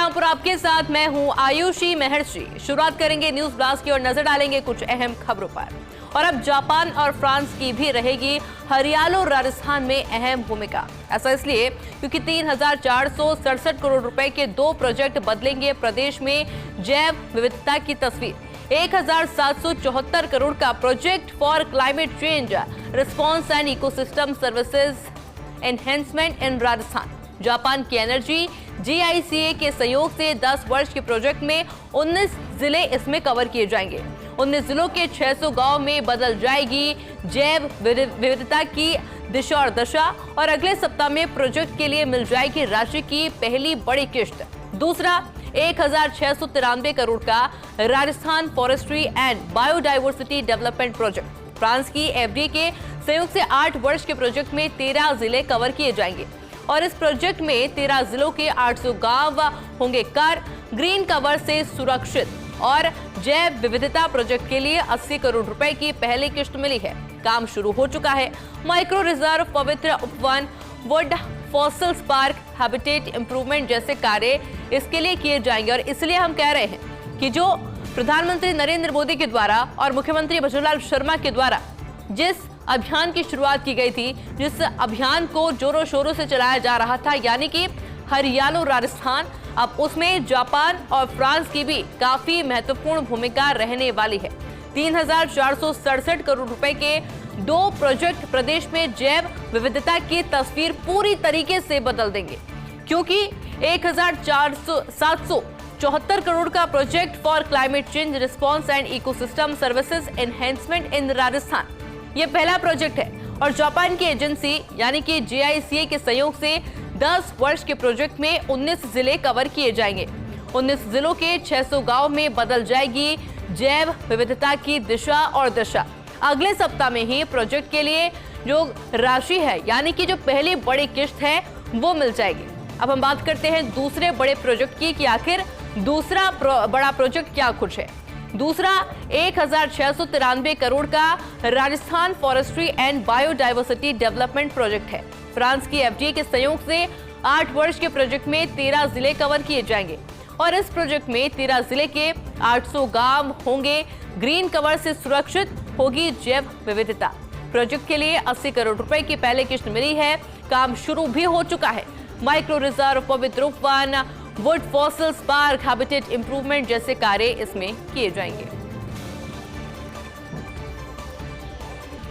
रामपुर आपके साथ मैं हूं आयुषी महर्षि। शुरुआत करेंगे न्यूज ब्लास्ट की और नजर डालेंगे कुछ अहम खबरों पर। और अब जापान और फ्रांस की भी रहेगी हरियाणा और राजस्थान में अहम भूमिका। ऐसा इसलिए क्योंकि 3,467 करोड़ रुपए के 2 प्रोजेक्ट बदलेंगे प्रदेश में जैव विविधता की तस्वीर। 1,774 करोड़ का project for climate change response and ecosystem services enhancement in Rajasthan. Japan की एनर्जी GICA के सहयोग से 10 वर्ष के प्रोजेक्ट में 19 जिले इसमें कवर किए जाएंगे। 19 जिलों के 600 गांव में बदल जाएगी जैव विविधता की दिशा और दशा। और अगले सप्ताह में प्रोजेक्ट के लिए मिल जाएगी राशि की पहली बड़ी किश्त। दूसरा 1,693 करोड़ का Rajasthan forestry and biodiversity development project. France की FDA के सहयोग से 8 वर्ष के प्रोजेक्ट में 13 जिले कवर किए जाएंगे और इस प्रोजेक्ट में 13 जिलों के 800 गांव होंगे ग्रीन कवर से सुरक्षित। और जैव विविधता प्रोजेक्ट के लिए 80 करोड़ रुपए की पहली किश्त मिली है। काम शुरू हो चुका है। माइक्रो रिजर्व, पवित्र उपवन, would fossils park, habitat improvement जैसे कार्य इसके लिए किए जाएंगे। और इसलिए हम कह रहे हैं कि जो प्रधानमंत्री नरेंद्र मोदी के द्वारा और मुख्यमंत्री भजनलाल शर्मा के द्वारा जिस अभियान की शुरुआत की गई थी, जिस अभियान को जोरों शोरों से चलाया जा रहा था, यानी कि हरियाणा और राजस्थान, अब उसमें जापान और फ्रांस की भी काफी महत्वपूर्ण भूमिका रहने वाली है। 3,467 करोड़ रुपए के 2 प्रोजेक्ट प्रदेश में जैव विविधता की तस्वीर पूरी तरीके से बदल देंगे, क्योंकि 1,774 करोड़ का project for climate change response and ecosystem services enhancement in Rajasthan ये पहला प्रोजेक्ट है। और जापान की एजेंसी यानी कि GICA के सहयोग से 10 वर्ष के प्रोजेक्ट में 19 जिले कवर किए जाएंगे। 19 जिलों के 600 गांव में बदल जाएगी जैव विविधता की दिशा और दशा। अगले सप्ताह में ही प्रोजेक्ट के लिए जो राशि है यानी कि जो पहली बड़ी किश्त है वो मिल जाएगी। अब हम बात करते हैं दूसरे बड़े प्रोजेक्ट की कि आखिर दूसरा बड़ा प्रोजेक्ट क्या कुछ है। दूसरा 1,693 करोड़ का Rajasthan forestry and biodiversity development project है। फ्रांस की FDA के सहयोग से 8 वर्ष के प्रोजेक्ट में 13 जिले कवर किए जाएंगे और इस प्रोजेक्ट में 13 जिले के 800 गांव होंगे ग्रीन कवर से सुरक्षित, होगी जैव विविधता। प्रोजेक्ट के लिए 80 करोड़ रुपए की पहले किश्त मिली है। काम शुरू भी हो चुका है। माइक्रो रिजर्व, पवित्र उपवन, would fossils park, habitat improvement जैसे कार्य इसमें किए जाएंगे।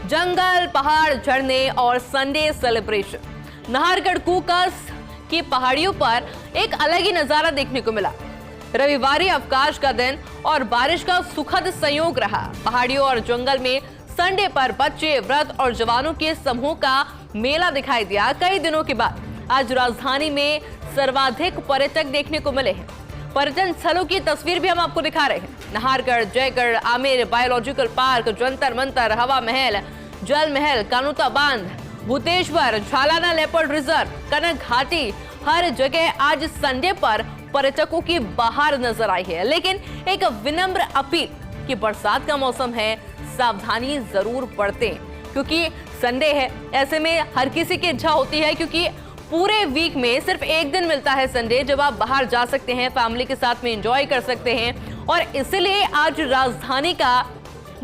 जंगल, पहाड़, झरने और संडे सेलिब्रेशन। नाहरगढ़ कूकस की पहाड़ियों पर एक अलग ही नजारा देखने को मिला। रविवार अवकाश का दिन और बारिश का सुखद संयोग रहा। पहाड़ियों और जंगल में संडे पर बच्चे, वृद्ध और जवानों के समूह का मेला दिखाई दिया। कई दिनों के बाद आज राजधानी में सर्वाधिक पर्यटक देखने को मिले हैं। पर्यटन स्थलों की तस्वीर भी हम आपको दिखा रहे हैं। नाहरगढ़, जयगढ़, आमेर बायोलॉजिकल पार्क, जंतर मंतर, हवा महल, जल महल, कानुता बांध, भूतेश्वर, झालाना लेपर्ड रिजर्व, कनक घाटी, हर जगह आज संडे पर पर्यटकों की बहार नजर आई है। लेकिन एक विनम्र अपील कि बरसात का मौसम है, सावधानी जरूर बरतें, क्योंकि संडे है। ऐसे में हर किसी की इच्छा होती है, क्योंकि पूरे वीक में सिर्फ एक दिन मिलता है संडे, जब आप बाहर जा सकते हैं, फैमिली के साथ में एंजॉय कर सकते हैं। और इसलिए आज राजधानी का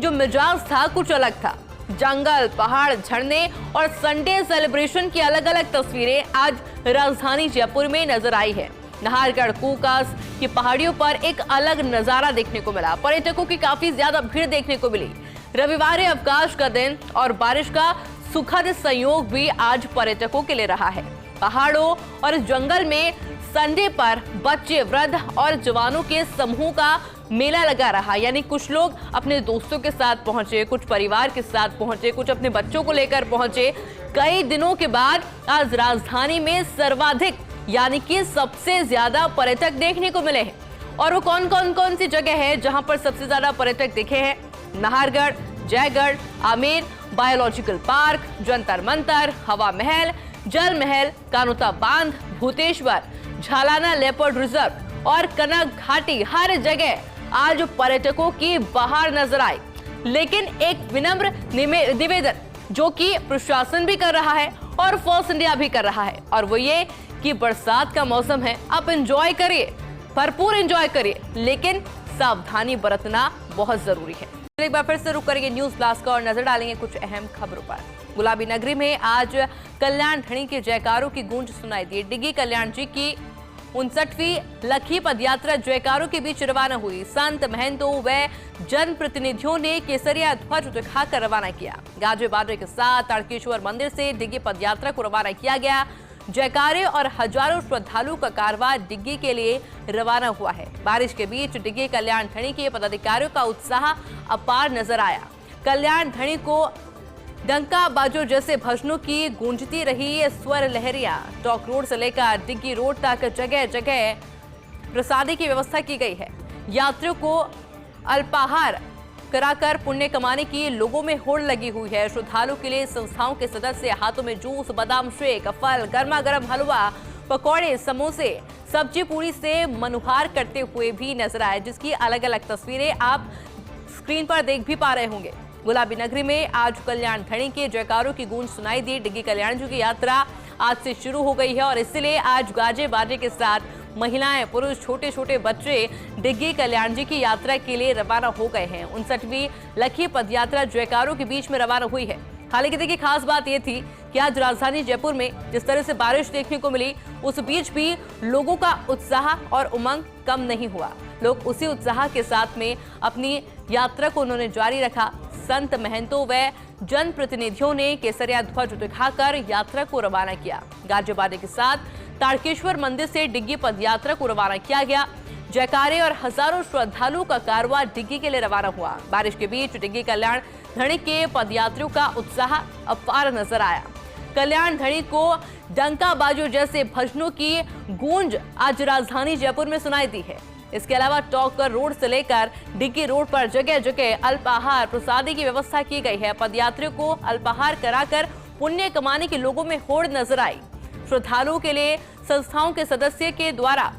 जो मिजाज था कुछ अलग था। जंगल, पहाड़, झरने और संडे सेलिब्रेशन की अलग अलग तस्वीरें आज राजधानी जयपुर में नजर आई है। नाहरगढ़ कूकस की पहाड़ियों पर एक अलग नजारा देखने को मिला। पर्यटकों की काफी ज्यादा भीड़ देखने को मिली। रविवार अवकाश का दिन और बारिश का सुखद संयोग भी आज पर्यटकों के लिए रहा है। पहाड़ों और जंगल में संडे पर बच्चे, वृद्ध और जवानों के समूह का मेला लगा रहा। यानी कुछ लोग अपने दोस्तों के साथ पहुंचे, कुछ परिवार के साथ पहुंचे, कुछ अपने बच्चों को लेकर पहुंचे। कई दिनों के बाद आज राजधानी में सर्वाधिक यानी कि सबसे ज्यादा पर्यटक देखने को मिले हैं। और वो कौन सी जगह है जहां पर सबसे ज्यादा पर्यटक दिखे हैं? नाहरगढ़, जयगढ़, आमेर बायोलॉजिकल पार्क, जंतर मंतर, हवा महल, जल महल, कानुता बांध, भूतेश्वर, झालाना लेपर्ड रिजर्व और कनक घाटी, हर जगह आज पर्यटकों की बहार नजर आई। लेकिन एक विनम्र निवेदन जो कि प्रशासन भी कर रहा है और फॉर्स इंडिया भी कर रहा है, और वो ये कि बरसात का मौसम है, आप एंजॉय करिए, भरपूर एंजॉय करिए, लेकिन सावधानी बरतना बहुत जरूरी है। एक बार फिर से रुक करेंगे न्यूज ब्लास्ट का और नजर डालेंगे कुछ अहम खबरों पर। गुलाबी नगरी में आज कल्याण धणी के जयकारों की गूंज सुनाई दी। डिग्गी कल्याण जी की 59वीं लखी पदयात्रा जयकारों के बीच रवाना हुई। संत महंतों व जनप्रतिनिधियों ने केसरिया ध्वज दिखाकर रवाना किया। गाजे बाजे के साथ ताड़केश्वर मंदिर से डिग्गी पदयात्रा को रवाना किया गया। जयकारे और हजारों श्रद्धालुओं का कारवां डिग्गी के लिए रवाना हुआ है। बारिश के बीच डिग्गी कल्याण धणी के पदाधिकारियों का उत्साह अपार नजर आया। कल्याण धणी को डंका बाजो जैसे भजनों की गूंजती रही स्वर लहरियां। टॉक रोड से लेकर डिग्गी रोड तक जगह जगह प्रसादी की व्यवस्था की गई है। यात्रियों को अल्पाहार कराकर पुण्य कमाने की लोगों में होड़ लगी हुई है। श्रद्धालुओं के लिए संस्थाओं के सदस्य हाथों में जूस, बादाम शेक, फल, गर्मा गर्म हलवा, पकौड़े, समोसे, सब्जी पूरी से मनुहार करते हुए भी नजर आए, जिसकी अलग अलग तस्वीरें आप स्क्रीन पर देख भी पा रहे होंगे। गुलाबी नगरी में आज कल्याण धणी के जयकारों की गूंज सुनाई दी। डिग्गी कल्याण जी की यात्रा आज से शुरू हो गई है और इसलिए आज गाजे बाजे के साथ महिलाएं, पुरुष, छोटे छोटे बच्चे डिग्गी कल्याण जी की यात्रा के लिए रवाना हो गए हैं। 59वीं लखी पदयात्रा जयकारों के बीच में रवाना हुई है। हालांकि देखिए, खास बात यह थी कि आज राजधानी जयपुर में जिस तरह से बारिश देखने को मिली, उस बीच भी लोगों का उत्साह और उमंग कम नहीं हुआ। लोग उसी उत्साह के साथ में अपनी यात्रा को उन्होंने जारी रखा। संत महंतों व जनप्रतिनिधियों ने केसरिया ध्वज दिखाकर यात्रा को रवाना किया। गाजे बाजे के साथ ताड़केश्वर मंदिर से डिग्गी पदयात्रा को रवाना किया गया। जयकारे और हजारों श्रद्धालुओं का कारवां डिग्गी के लिए रवाना हुआ। बारिश के बीच डिग्गी कल्याण धणी के पदयात्रियों का उत्साह अपार नजर आया। कल्याण धणी को डंका बाजो जैसे भजनों की गूंज आज राजधानी जयपुर में सुनाई दी है। इसके अलावा टॉकर रोड से लेकर डिग्गी रोड पर जगह जगह अल्पाहार प्रसादी की व्यवस्था की गई है। पदयात्रियों को अल्पाहार कराकर पुण्य कमाने के लोगों में होड़ नजर आई। श्रद्धालुओं के लिए संस्थाओं के सदस्य के द्वारा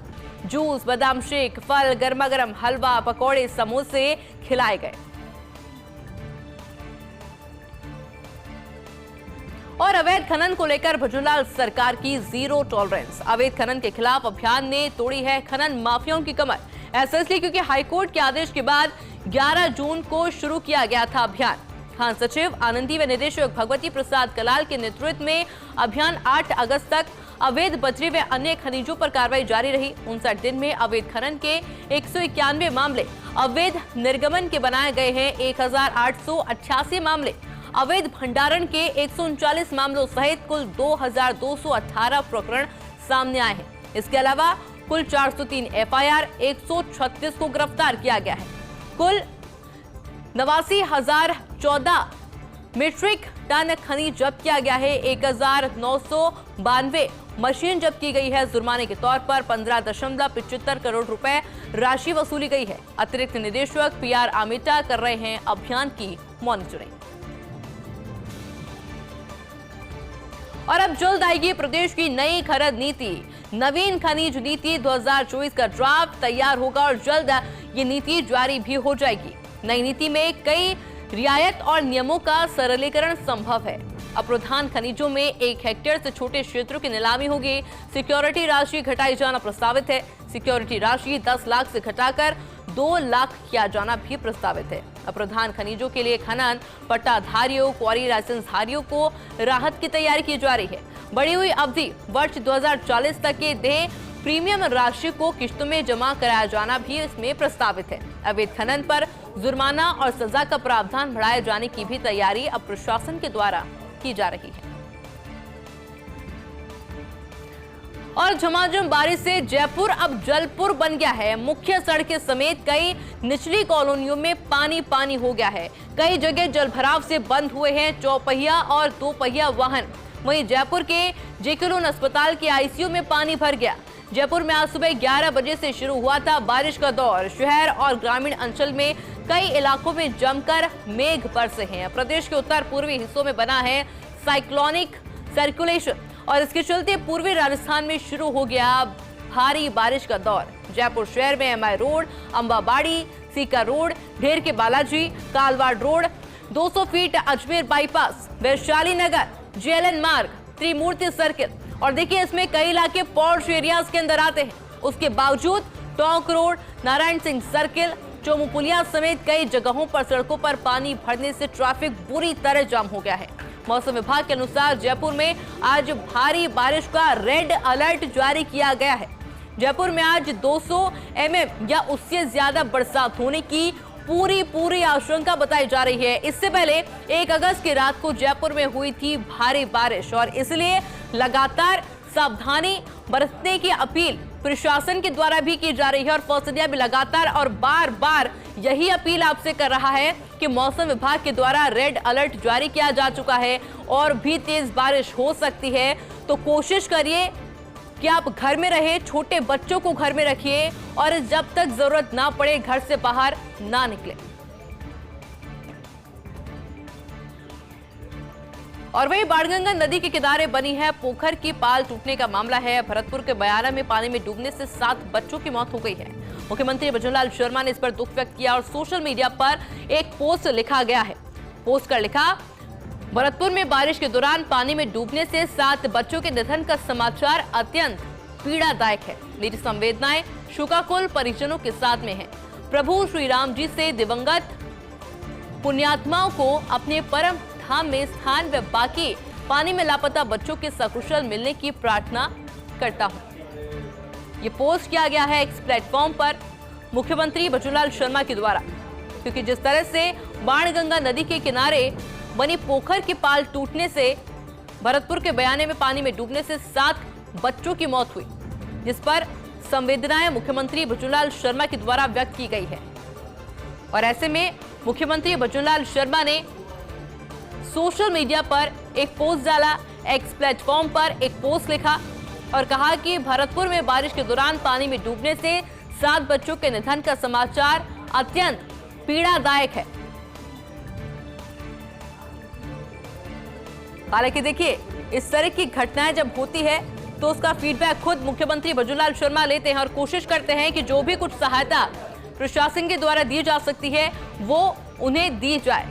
जूस, बादाम शेक, फल, गर्मा गर्म हलवा, पकौड़े, समोसे खिलाए गए। और अवैध खनन को लेकर भजनलाल सरकार की जीरो टॉलरेंस। अवैध खनन के खिलाफ अभियान ने तोड़ी है खनन माफियाओं की कमर। ऐसा इसलिए क्योंकि हाईकोर्ट के आदेश के बाद 11 जून को शुरू किया गया था अभियान। खान सचिव आनंदी व निदेशक भगवती प्रसाद कलाल के नेतृत्व में अभियान 8 अगस्त तक अवैध बजरी व अन्य खनिजों पर कार्रवाई जारी रही। 59 दिन में अवैध खनन के 191 मामले, अवैध निर्गमन के बनाए गए हैं 1888 मामले, अवैध भंडारण के 139 मामलों सहित कुल 2218 प्रकरण सामने आए हैं। इसके अलावा कुल 403 एफआईआर, 136 को गिरफ्तार किया गया है। कुल 89,014 मीट्रिक टन खनिज जब्त किया गया है। 1992 मशीन जब्त की गई है। जुर्माने के तौर पर 15.75 करोड़ रुपए राशि वसूली गई है। अतिरिक्त निदेशक पीआर आमिटा कर रहे हैं अभियान की मॉनिटरिंग। और अब जल्द आएगी प्रदेश की नई खनन नीति। नवीन खनिज नीति 2024 का ड्राफ्ट तैयार होगा और जल्द ये नीति जारी भी हो जाएगी। नई नीति में कई रियायत और नियमों का सरलीकरण संभव है। अप्रधान खनिजों में 1 हेक्टेयर से छोटे क्षेत्रों की नीलामी होगी। सिक्योरिटी राशि घटाई जाना प्रस्तावित है। सिक्योरिटी राशि 10 लाख से घटाकर 2 लाख किया जाना भी प्रस्तावित है। अप्रधान खनिजों के लिए खनन पट्टाधारियों, क्वारी लाइसेंसधारियों को राहत की तैयारी की जा रही है। बढ़ी हुई अवधि वर्ष 2040 तक के देय प्रीमियम राशि को किश्तों में जमा कराया जाना भी इसमें प्रस्तावित है। अवैध खनन पर जुर्माना और सजा का प्रावधान बढ़ाए जाने की भी तैयारी अब प्रशासन के द्वारा की जा रही है। और झमाझम बारिश से जयपुर अब जलपुर बन गया है। मुख्य सड़कें समेत कई निचली कॉलोनियों में पानी पानी हो गया है। कई जगह जलभराव से बंद हुए हैं चौपहिया और दोपहिया वाहन। वहीं जयपुर के जेके लोन अस्पताल के आईसीयू में पानी भर गया। जयपुर में आज सुबह 11 बजे से शुरू हुआ था बारिश का दौर। शहर और ग्रामीण अंचल में कई इलाकों में जमकर मेघ बरसे हैं। प्रदेश के उत्तर पूर्वी हिस्सों में बना है साइक्लोनिक सर्कुलेशन और इसके चलते पूर्वी राजस्थान में शुरू हो गया भारी बारिश का दौर। जयपुर शहर में MI road, Ambabari, Sikar road, Dher के Balaji, Kalwar road, 200 feet Ajmer bypass, Vaishali Nagar, JLN Marg, Trimurti circle और देखिए इसमें कई इलाके पॉश एरियाज के अंदर आते हैं। उसके बावजूद टोंक रोड, नारायण सिंह सर्किल, चोमुपुलिया समेत कई जगहों पर सड़कों पर पानी भरने से ट्रैफिक बुरी तरह जाम हो गया है। मौसम विभाग के अनुसार जयपुर में आज भारी बारिश का रेड अलर्ट जारी किया गया है। जयपुर में आज 200 mm या उससे ज्यादा बरसात होने की पूरी आशंका बताई जा रही है। इससे पहले 1 अगस्त की रात को जयपुर में हुई थी भारी बारिश और इसलिए लगातार सावधानी बरतने की अपील प्रशासन के द्वारा भी की जा रही है और फर्स्ट इंडिया भी लगातार और बार यही अपील आपसे कर रहा है कि मौसम विभाग के द्वारा रेड अलर्ट जारी किया जा चुका है और भी तेज बारिश हो सकती है। तो कोशिश करिए कि आप घर में रहे, छोटे बच्चों को घर में रखिए और जब तक जरूरत ना पड़े घर से बाहर ना निकले। और वही बाणगंगा नदी के किनारे बनी है पोखर की पाल टूटने का मामला है। भरतपुर के बयाना में पानी में डूबने से 7 बच्चों की मौत हो गई है। मुख्यमंत्री भजनलाल शर्मा ने इस पर दुख व्यक्त किया और सोशल मीडिया पर एक पोस्ट लिखा गया है। पोस्ट कर लिखा, भरतपुर में बारिश के दौरान पानी में डूबने से 7 बच्चों के निधन का समाचार अत्यंत पीड़ादायक है। मेरी संवेदनाएं शोकाकुल परिजनों के साथ में है। प्रभु श्री राम जी से दिवंगत पुण्यात्माओं को अपने परम धाम में स्थान व बाकी पानी में लापता बच्चों के सकुशल मिलने की प्रार्थना करता हूं। ये पोस्ट किया गया है एक्स प्लेटफॉर्म पर मुख्यमंत्री भजनलाल शर्मा के द्वारा, क्योंकि जिस तरह से बाणगंगा नदी के किनारे बनी पोखर की पाल टूटने से भरतपुर के बयाने में पानी में डूबने से 7 बच्चों की मौत हुई, जिस पर संवेदनाएं मुख्यमंत्री भजनलाल शर्मा के द्वारा व्यक्त की गई है। और ऐसे में मुख्यमंत्री भजनलाल शर्मा ने सोशल मीडिया पर एक पोस्ट डाला, एक्स प्लेटफॉर्म पर एक पोस्ट लिखा और कहा कि भरतपुर में बारिश के दौरान पानी में डूबने से 7 बच्चों के निधन का समाचार अत्यंत पीड़ादायक है। हालांकि देखिए, इस तरह की घटनाएं जब होती है तो उसका फीडबैक खुद मुख्यमंत्री भजनलाल शर्मा लेते हैं और कोशिश करते हैं कि जो भी कुछ सहायता प्रशासन के द्वारा दी जा सकती है वो उन्हें दी जाए।